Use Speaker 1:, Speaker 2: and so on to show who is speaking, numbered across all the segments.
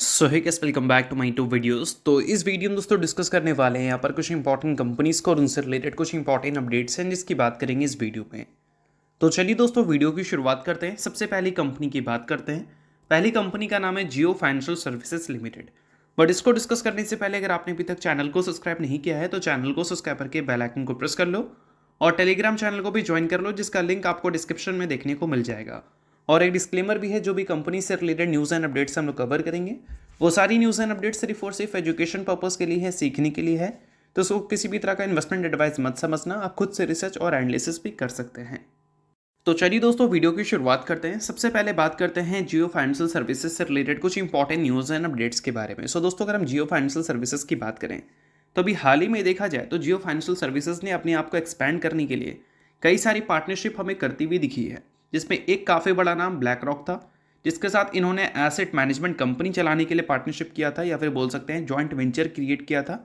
Speaker 1: So hey guys, welcome back to my to videos. तो इस video में दोस्तों डिस्कस करने वाले हैं यहाँ पर कुछ इंपॉर्टेंट कंपनीज को और उनसे रिलेटेड कुछ इंपॉर्टेंट अपडेट्स हैं जिसकी बात करेंगे इस वीडियो में। तो चलिए दोस्तों वीडियो की शुरुआत करते हैं। सबसे पहली कंपनी की बात करते हैं। पहली कंपनी का नाम है जियो फाइनेंशियल सर्विसेज लिमिटेड। बट इसको डिस्कस करने से पहले अगर आपने अभी तक चैनल को सब्सक्राइब नहीं किया है तो चैनल को सब्सक्राइब करके बेल आइकन को प्रेस कर लो और टेलीग्राम चैनल को भी ज्वाइन कर लो, जिसका लिंक आपको डिस्क्रिप्शन में देखने को मिल जाएगा। और एक डिस्क्लेमर भी है, जो भी कंपनी से रिलेटेड न्यूज़ एंड अपडेट्स हम लोग कवर करेंगे वो सारी न्यूज़ एंड अपडेट्स सिर्फ और सिर्फ एजुकेशन पर्पस के लिए है, सीखने के लिए है। तो उसको किसी भी तरह का इन्वेस्टमेंट एडवाइस मत समझना, आप खुद से रिसर्च और एनालिसिस भी कर सकते हैं। तो चलिए दोस्तों वीडियो की शुरुआत करते हैं। सबसे पहले बात करते हैं जियो फाइनेंशियल सर्विसेज से रिलेटेड कुछ इंपॉर्टेंट न्यूज़ एंड अपडेट्स के बारे में। सो दोस्तों अगर हम जियो फाइनेंशियल सर्विसेज की बात करें तो अभी हाल ही में देखा जाए तो जियो फाइनेंशियल सर्विसेज ने अपने आप को एक्सपैंड करने के लिए कई सारी पार्टनरशिप हमें करती हुई दिखी है, जिसमें एक काफ़ी बड़ा नाम ब्लैक रॉक था, जिसके साथ इन्होंने एसेट मैनेजमेंट कंपनी चलाने के लिए पार्टनरशिप किया था या फिर बोल सकते हैं जॉइंट वेंचर क्रिएट किया था।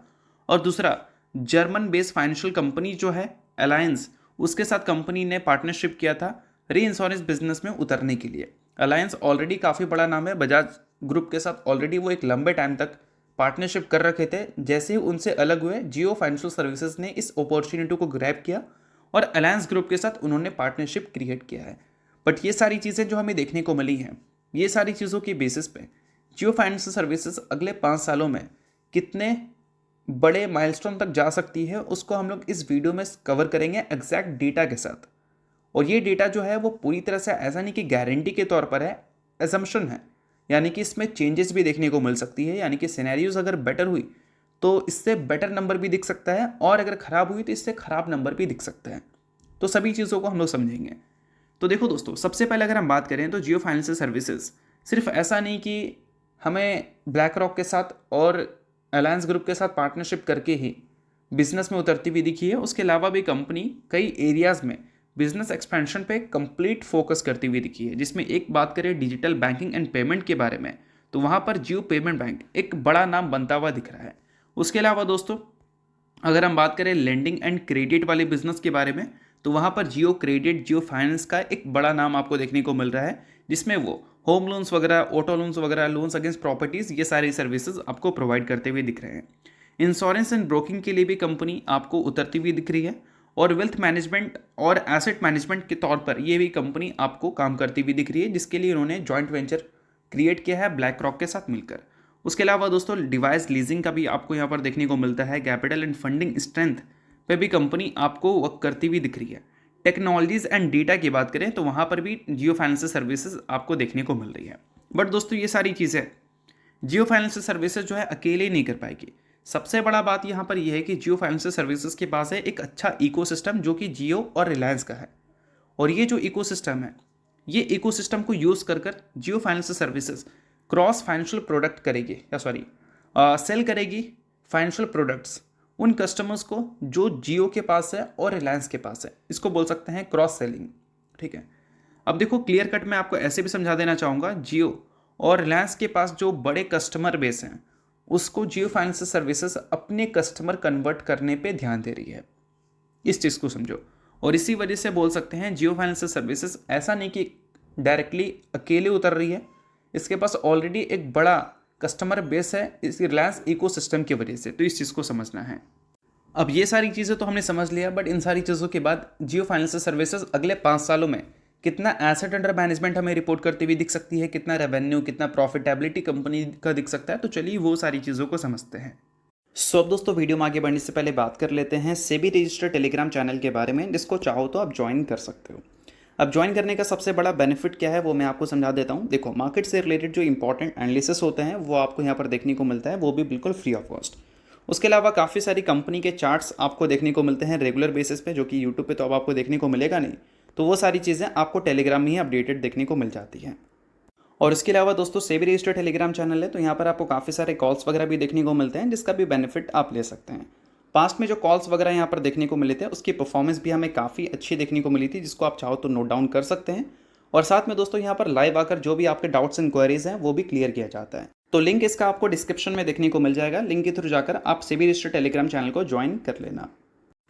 Speaker 1: और दूसरा जर्मन बेस्ड फाइनेंशियल कंपनी जो है अलायंस, उसके साथ कंपनी ने पार्टनरशिप किया था री इंश्योरेंस बिजनेस में उतरने के लिए। अलायंस ऑलरेडी काफ़ी बड़ा नाम है, बजाज ग्रुप के साथ ऑलरेडी वो एक लंबे टाइम तक पार्टनरशिप कर रखे थे। जैसे ही उनसे अलग हुए जियो फाइनेंशियल सर्विसेज ने इस अपॉर्चुनिटी को ग्रैब किया और अलायंस ग्रुप के साथ उन्होंने पार्टनरशिप क्रिएट किया है। बट ये सारी चीज़ें जो हमें देखने को मिली हैं, ये सारी चीज़ों की बेसिस पे जियो फाइनेंशियल सर्विसेज अगले 5 सालों में कितने बड़े माइलस्टोन तक जा सकती है, उसको हम लोग इस वीडियो में कवर करेंगे एग्जैक्ट डेटा के साथ। और ये डेटा जो है वो पूरी तरह से ऐसा नहीं कि गारंटी के तौर पर है, एजम्पशन है, यानी कि इसमें चेंजेस भी देखने को मिल सकती है। यानी कि सिनेरियोज अगर बेटर हुई तो इससे बेटर नंबर भी दिख सकता है और अगर ख़राब हुई तो इससे ख़राब नंबर भी दिख सकता है। तो सभी चीज़ों को हम लोग समझेंगे। तो देखो दोस्तों, सबसे पहले अगर हम बात करें तो जियो फाइनेंशियल सर्विसेज सिर्फ ऐसा नहीं कि हमें ब्लैक रॉक के साथ और अलायंस ग्रुप के साथ पार्टनरशिप करके ही बिजनेस में उतरती हुई दिखी है, उसके अलावा भी कंपनी कई एरियाज़ में बिजनेस एक्सपेंशन पे कंप्लीट फोकस करती हुई दिखी है। जिसमें एक बात करें डिजिटल बैंकिंग एंड पेमेंट के बारे में, तो वहाँ पर जियो पेमेंट बैंक एक बड़ा नाम बनता हुआ दिख रहा है। उसके अलावा दोस्तों अगर हम बात करें लेंडिंग एंड क्रेडिट वाले बिजनेस के बारे में, तो वहाँ पर जियो क्रेडिट, जियो फाइनेंस का एक बड़ा नाम आपको देखने को मिल रहा है, जिसमें वो होम लोन्स वगैरह, ऑटो लोन्स वगैरह, लोन्स अगेंस्ट प्रॉपर्टीज़, ये सारी सर्विसेज आपको प्रोवाइड करते हुए दिख रहे हैं। इंश्योरेंस एंड ब्रोकिंग के लिए भी कंपनी आपको उतरती हुई दिख रही है और वेल्थ मैनेजमेंट और एसेट मैनेजमेंट के तौर पर ये भी कंपनी आपको काम करती हुई दिख रही है, जिसके लिए उन्होंने जॉइंट वेंचर क्रिएट किया है ब्लैक रॉक के साथ मिलकर। उसके अलावा दोस्तों डिवाइस लीजिंग का भी आपको यहाँ पर देखने को मिलता है। कैपिटल एंड फंडिंग स्ट्रेंथ पे भी कंपनी आपको वर्क करती हुई दिख रही है। टेक्नोलॉजीज एंड डेटा की बात करें तो वहाँ पर भी जियो फाइनेंशियल सर्विसेज आपको देखने को मिल रही है। बट दोस्तों ये सारी चीज़ें जियो फाइनेंशियल सर्विसेज जो है अकेले नहीं कर पाएगी। सबसे बड़ा बात यहाँ पर यह है कि जियो फाइनेंशियल सर्विसेज के पास है एक अच्छा इकोसिस्टम जो कि जियो और रिलायंस का है। और ये जो इकोसिस्टम है, ये इकोसिस्टम को यूज़ कर Jio financial services cross financial product करेगी, या सॉरी सेल करेगी फाइनेंशियल प्रोडक्ट्स उन कस्टमर्स को जो जियो के पास है और रिलायंस के पास है। इसको बोल सकते हैं क्रॉस सेलिंग। ठीक है, अब देखो क्लियर कट मैं आपको ऐसे भी समझा देना चाहूँगा, जियो और रिलायंस के पास जो बड़े कस्टमर बेस हैं उसको जियो फाइनेंशियल सर्विसेज अपने कस्टमर कन्वर्ट करने पे ध्यान दे रही है। इस चीज़ को समझो। और इसी वजह से बोल सकते हैं जियो फाइनेंशियल सर्विसेज ऐसा नहीं कि डायरेक्टली अकेले उतर रही है, इसके पास ऑलरेडी एक बड़ा कस्टमर बेस है इस रिलायंस इकोसिस्टम की वजह से। तो इस चीज़ को समझना है। अब ये सारी चीज़ें तो हमने समझ लिया, बट इन सारी चीज़ों के बाद जियो फाइनेंशियल सर्विसेज अगले 5 सालों में कितना एसेट अंडर मैनेजमेंट हमें रिपोर्ट करती हुई दिख सकती है, कितना रेवेन्यू, कितना प्रॉफिटेबिलिटी कंपनी का दिख सकता है। तो चलिए वो सारी चीज़ों को समझते हैं। सो अब दोस्तों वीडियो में आगे बढ़ने से पहले बात कर लेते हैं सेबी रजिस्टर्ड टेलीग्राम चैनल के बारे में, जिसको चाहो तो आप ज्वाइन कर सकते हो। अब ज्वाइन करने का सबसे बड़ा बेनिफिट क्या है वो मैं आपको समझा देता हूँ। देखो, मार्केट से रिलेटेड जो इंपॉर्टेंट एनालिसिस होते हैं वो आपको यहाँ पर देखने को मिलता है, वो भी बिल्कुल फ्री ऑफ कॉस्ट। उसके अलावा काफ़ी सारी कंपनी के चार्ट्स आपको देखने को मिलते हैं रेगुलर बेसिस पे, जो कि यूट्यूब पे तो अब आपको देखने को मिलेगा नहीं। तो वो सारी चीज़ें आपको टेलीग्राम में ही अपडेटेड देखने को मिल जाती हैं। और इसके अलावा दोस्तों सेबी रजिस्टर्ड टेलीग्राम चैनल है, तो यहाँ पर आपको काफ़ी सारे कॉल्स वगैरह भी देखने को मिलते हैं, जिसका भी बेनिफिट आप ले सकते हैं। पास्ट में जो कॉल्स वगैरह यहाँ पर देखने को मिले थे उसकी परफॉर्मेंस भी हमें काफ़ी अच्छी देखने को मिली थी, जिसको आप चाहो तो नोट डाउन कर सकते हैं। और साथ में दोस्तों यहाँ पर लाइव आकर जो भी आपके डाउट्स एंड क्वेरीज हैं वो भी क्लियर किया जाता है। तो लिंक इसका आपको डिस्क्रिप्शन में देखने को मिल जाएगा, लिंक के थ्रू जाकर आप सेबी रजिस्टर्ड टेलीग्राम चैनल को ज्वाइन कर लेना।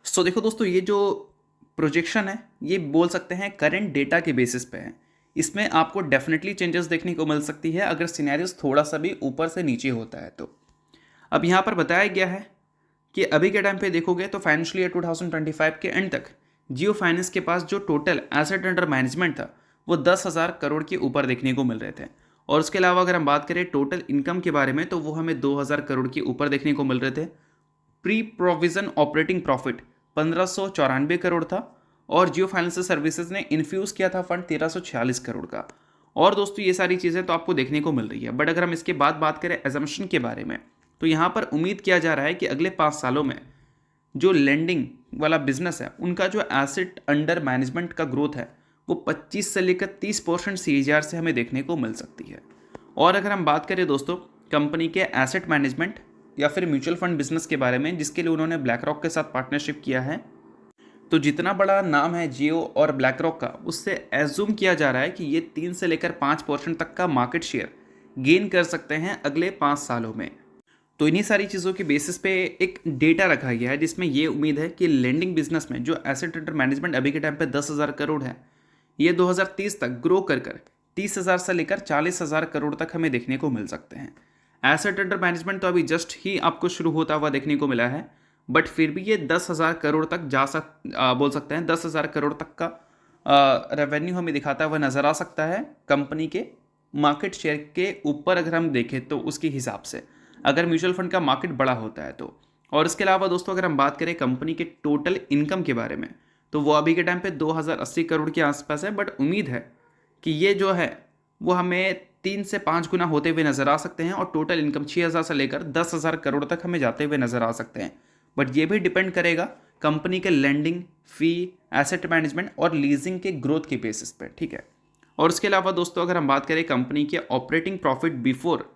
Speaker 1: सो देखो दोस्तों, ये जो प्रोजेक्शन है ये बोल सकते हैं करंट डेटा के बेसिस पे है। इसमें आपको डेफिनेटली चेंजेस देखने को मिल सकती है अगर सिनेरियोस थोड़ा सा भी ऊपर से नीचे होता है तो। अब यहाँ पर बताया गया है कि अभी के टाइम पे देखोगे तो फाइनेंशियल ईयर 2025 के एंड तक जियो फाइनेंस के पास जो टोटल एसेट अंडर मैनेजमेंट था वो 10,000 करोड़ के ऊपर देखने को मिल रहे थे। और उसके अलावा अगर हम बात करें टोटल इनकम के बारे में तो वो हमें 2,000 करोड़ के ऊपर देखने को मिल रहे थे। Pre provision operating profit 1594 crore था और जियो फाइनेंशियल सर्विसेज ने इन्फ्यूज़ किया था फंड 1346 करोड़ का। और दोस्तों ये सारी चीज़ें तो आपको देखने को मिल रही है। बट अगर हम इसके बाद बात करें एजम्पशन के बारे में तो यहाँ पर उम्मीद किया जा रहा है कि अगले 5 सालों में जो लेंडिंग वाला बिजनेस है उनका जो एसेट अंडर मैनेजमेंट का ग्रोथ है वो 25 से लेकर 30% CAGR से हमें देखने को मिल सकती है। और अगर हम बात करें दोस्तों कंपनी के एसेट मैनेजमेंट या फिर म्यूचुअल फंड बिजनेस के बारे में जिसके लिए उन्होंने ब्लैक रॉक के साथ पार्टनरशिप किया है, तो जितना बड़ा नाम है जियो और ब्लैक रॉक का उससे एज्यूम किया जा रहा है कि ये 3 से लेकर 5% तक का मार्केट शेयर गेन कर सकते हैं अगले 5 सालों में। तो इन्हीं सारी चीज़ों के बेसिस पे एक डेटा रखा गया है जिसमें ये उम्मीद है कि लेंडिंग बिजनेस में जो एसेट अंडर मैनेजमेंट अभी के टाइम पे 10,000 करोड़ है ये 2030 तक ग्रो कर 30,000 से लेकर 40,000 करोड़ तक हमें देखने को मिल सकते हैं। एसेट अंडर मैनेजमेंट तो अभी जस्ट ही आपको शुरू होता हुआ देखने को मिला है, बट फिर भी ये 10,000 करोड़ तक बोल सकते हैं 10,000 करोड़ तक का रेवेन्यू हमें दिखाता हुआ नज़र आ सकता है कंपनी के मार्केट शेयर के ऊपर अगर हम देखें तो उसके हिसाब से, अगर म्यूचुअल फंड का मार्केट बड़ा होता है तो। और इसके अलावा दोस्तों अगर हम बात करें कंपनी के टोटल इनकम के बारे में तो वो अभी के टाइम पे 2080 करोड़ के आसपास है, बट उम्मीद है कि ये जो है वो हमें 3 से 5 गुना होते हुए नज़र आ सकते हैं और टोटल इनकम 6,000 से लेकर 10,000 करोड़ तक हमें जाते हुए नज़र आ सकते हैं। बट ये भी डिपेंड करेगा कंपनी के लेंडिंग, फी, एसेट मैनेजमेंट और लीजिंग के ग्रोथ के बेसिस पे, ठीक है। और उसके अलावा दोस्तों अगर हम बात करें कंपनी के ऑपरेटिंग प्रॉफिट बिफोर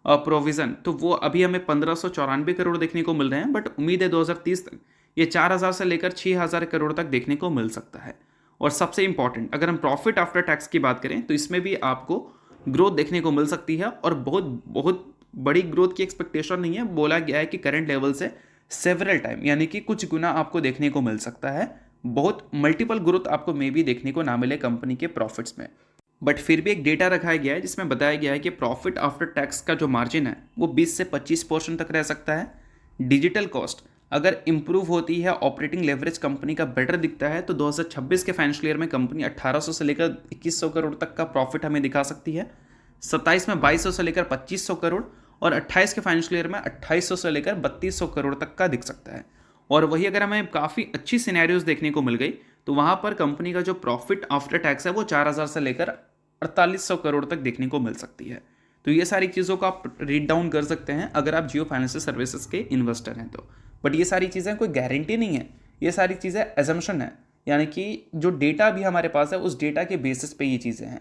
Speaker 1: प्रोविज़न तो वो अभी हमें 1594 करोड़ देखने को मिल रहे हैं, बट उम्मीद है 2030 तक ये 4,000 से लेकर 6,000 करोड़ तक देखने को मिल सकता है। और सबसे इंपॉर्टेंट अगर हम प्रॉफिट आफ्टर टैक्स की बात करें तो इसमें भी आपको ग्रोथ देखने को मिल सकती है और बहुत बहुत बड़ी ग्रोथ की एक्सपेक्टेशन नहीं है। बोला गया है कि करंट लेवल से सेवरल टाइम यानी कि कुछ गुना आपको देखने को मिल सकता है। बहुत मल्टीपल ग्रोथ आपको मे भी देखने को ना मिले कंपनी के प्रॉफिट्स में, बट फिर भी एक डेटा रखाया गया है जिसमें बताया गया है कि प्रॉफिट आफ्टर टैक्स का जो मार्जिन है वो 20 से 25% तक रह सकता है। डिजिटल कॉस्ट अगर इंप्रूव होती है, ऑपरेटिंग लेवरेज कंपनी का बेटर दिखता है तो 2026 के फाइनेंशियल ईयर में कंपनी 1800 से लेकर 2100 करोड़ तक का प्रॉफिट हमें दिखा सकती है। 27 में 2200 से लेकर 2500 करोड़ और 28 के फाइनेंशियल ईयर में 2800 से लेकर 3200 करोड़ तक का दिख सकता है। और वही अगर हमें काफ़ी अच्छी सिनेरियोज देखने को मिल गई तो वहाँ पर कंपनी का जो प्रॉफिट आफ्टर टैक्स है वो 4,000 से लेकर 4800 करोड़ तक देखने को मिल सकती है। तो ये सारी चीज़ों को आप रीड डाउन कर सकते हैं अगर आप जियो फाइनेंशियल सर्विसेज के इन्वेस्टर हैं तो। बट ये सारी चीज़ें कोई गारंटी नहीं है, ये सारी चीज़ें एजम्पशन है, यानी कि जो डेटा भी हमारे पास है उस डेटा के बेसिस पे ये चीज़ें हैं।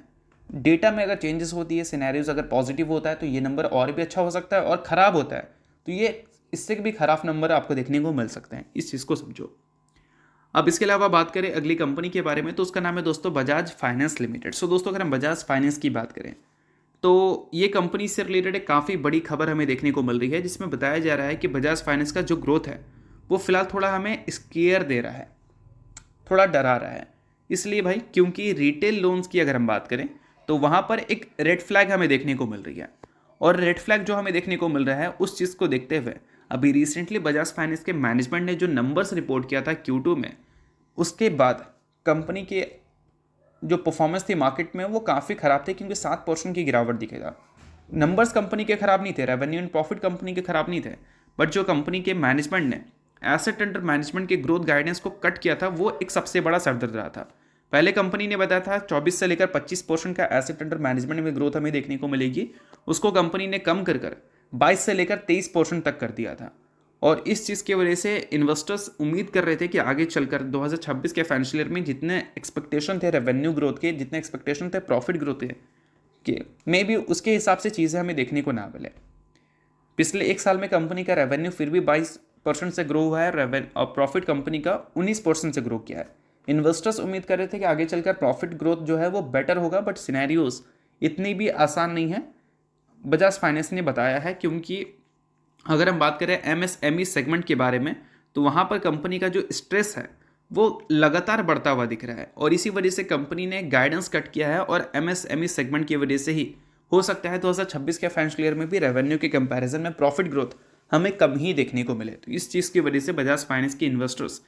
Speaker 1: डेटा में अगर चेंजेस होती है, सिनेरियोज अगर पॉजिटिव होता है तो ये नंबर और भी अच्छा हो सकता है, और ख़राब होता है तो ये इससे भी ख़राब नंबर आपको देखने को मिल सकते हैं। इस चीज़ को समझो। अब इसके अलावा बात करें अगली कंपनी के बारे में तो उसका नाम है दोस्तों बजाज फाइनेंस लिमिटेड। सो दोस्तों अगर हम बजाज फाइनेंस की बात करें तो ये कंपनी से रिलेटेड एक काफ़ी बड़ी खबर हमें देखने को मिल रही है जिसमें बताया जा रहा है कि बजाज फाइनेंस का जो ग्रोथ है वो फिलहाल थोड़ा हमें स्केयर दे रहा है, थोड़ा डरा रहा है। इसलिए भाई क्योंकि रिटेल लोन्स की अगर हम बात करें तो वहाँ पर एक रेड फ्लैग हमें देखने को मिल रही है, और रेड फ्लैग जो हमें देखने को मिल रहा है उस चीज़ को देखते हुए अभी रिसेंटली बजाज फाइनेंस के मैनेजमेंट ने जो नंबर्स रिपोर्ट किया था Q2 में, उसके बाद कंपनी के जो परफॉर्मेंस थी मार्केट में वो काफ़ी ख़राब थे क्योंकि 7% की गिरावट दिखेगा। नंबर्स कंपनी के ख़राब नहीं थे, रेवेन्यू एंड प्रॉफिट कंपनी के ख़राब नहीं थे, बट जो कंपनी के मैनेजमेंट ने एसेट अंडर मैनेजमेंट के ग्रोथ गाइडेंस को कट किया था वो एक सबसे बड़ा सरदर्द रहा था। पहले कंपनी ने बताया था 24 से लेकर 25% का एसेट अंडर मैनेजमेंट में ग्रोथ हमें देखने को मिलेगी, उसको कंपनी ने कम कर 22 से लेकर 23% तक कर दिया था। और इस चीज़ की वजह से इन्वेस्टर्स उम्मीद कर रहे थे कि आगे चलकर 2026 के फाइनेंशियल ईयर में जितने एक्सपेक्टेशन थे रेवेन्यू ग्रोथ के, जितने एक्सपेक्टेशन थे प्रॉफिट ग्रोथ के, मे भी उसके हिसाब से चीज़ें हमें देखने को ना मिले। पिछले एक साल में कंपनी का रेवेन्यू फिर भी 22% से ग्रो हुआ है और प्रॉफिट कंपनी का 19% से ग्रो किया है। इन्वेस्टर्स उम्मीद कर रहे थे कि आगे चलकर प्रॉफिट ग्रोथ जो है वो बेटर होगा, बट सिनेरियोज इतनी भी आसान नहीं है, बजाज फाइनेंस ने बताया है। क्योंकि अगर हम बात करें MSME सेगमेंट के बारे में तो वहाँ पर कंपनी का जो स्ट्रेस है वो लगातार बढ़ता हुआ दिख रहा है और इसी वजह से कंपनी ने गाइडेंस कट किया है और एमएसएमई सेगमेंट की वजह से ही हो सकता है 2026 के फाइनेंशियल ईयर में भी रेवेन्यू के कंपैरिजन में प्रॉफिट ग्रोथ हमें कम ही देखने को मिले। तो इस चीज़ की वजह से बजाज फाइनेंस के इन्वेस्टर्स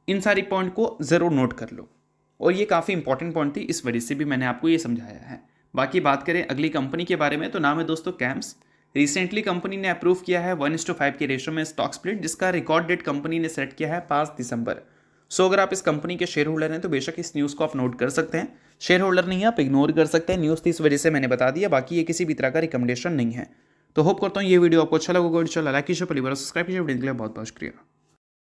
Speaker 1: इन सारी पॉइंट को ज़रूर नोट कर लो और ये काफ़ी इंपॉर्टेंट पॉइंट थी, इस वजह से भी मैंने आपको ये समझाया है। बाकी बात करें अगली कंपनी के बारे में तो नाम है दोस्तों कैम्स। रिसेंटली कंपनी ने अप्रूव किया है 1:5 के रेशो में स्टॉक स्प्लिट, जिसका रिकॉर्ड डेट कंपनी ने सेट किया है 5 दिसंबर। सो अगर आप इस कंपनी के शेयर होल्डर हैं तो बेशक इस न्यूज़ को आप नोट कर सकते हैं। शेयर होल्डर नहीं है आप इग्नोर कर सकते हैं, न्यूज़ थी इस वजह से मैंने बता दिया, बाकी ये किसी भी तरह का रिकमेंडेशन नहीं है। तो होप करता हूँ ये वीडियो आपको अच्छा लगा। लाइक कीजिए, सब्सक्राइब कीजिए, वीडियो के लिए बहुत बहुत शुक्रिया।